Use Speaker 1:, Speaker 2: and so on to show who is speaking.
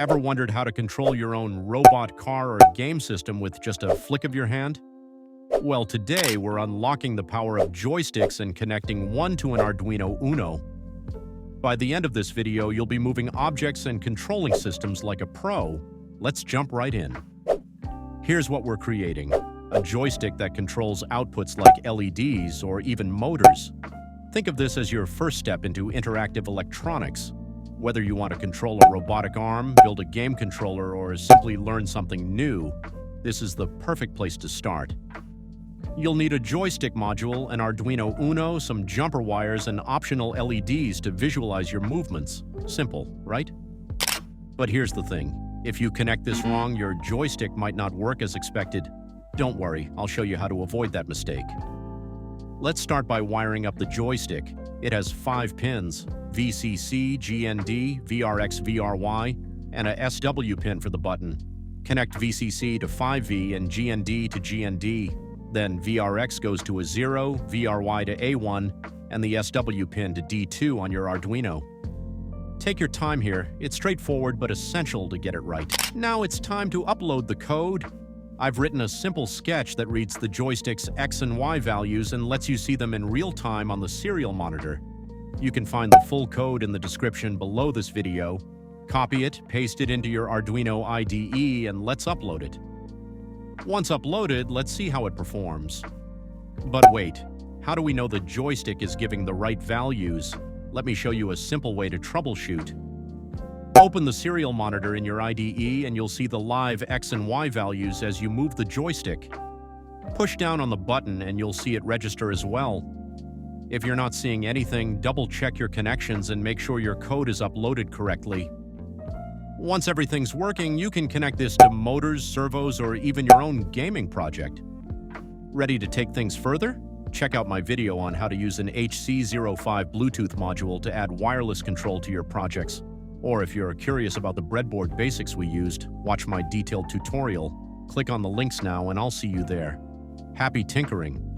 Speaker 1: Ever wondered how to control your own robot car or game system with just a flick of your hand? Well, today we're unlocking the power of joysticks and connecting one to an Arduino Uno. By the end of this video, you'll be moving objects and controlling systems like a pro. Let's jump right in. Here's what we're creating: a joystick that controls outputs like LEDs or even motors. Think of this as your first step into interactive electronics. Whether you want to control a robotic arm, build a game controller, or simply learn something new, this is the perfect place to start. You'll need a joystick module, an Arduino Uno, some jumper wires, and optional LEDs to visualize your movements. Simple, right? But here's the thing. If you connect this wrong, your joystick might not work as expected. Don't worry, I'll show you how to avoid that mistake. Let's start by wiring up the joystick. It has 5 pins: VCC, GND, VRX, VRY, and a SW pin for the button. Connect VCC to 5V and GND to GND. Then VRX goes to a 0, VRY to A1, and the SW pin to D2 on your Arduino. Take your time here. It's straightforward but essential to get it right. Now it's time to upload the code. I've written a simple sketch that reads the joystick's X and Y values and lets you see them in real time on the serial monitor. You can find the full code in the description below this video. Copy it, paste it into your Arduino IDE, and let's upload it. Once uploaded, let's see how it performs. But wait, how do we know the joystick is giving the right values? Let me show you a simple way to troubleshoot. Open the serial monitor in your IDE and you'll see the live X and Y values as you move the joystick. Push down on the button and you'll see it register as well. If you're not seeing anything, double-check your connections and make sure your code is uploaded correctly. Once everything's working, you can connect this to motors, servos, or even your own gaming project. Ready to take things further? Check out my video on how to use an HC05 Bluetooth module to add wireless control to your projects. Or if you're curious about the breadboard basics we used, watch my detailed tutorial. Click on the links now and I'll see you there. Happy tinkering!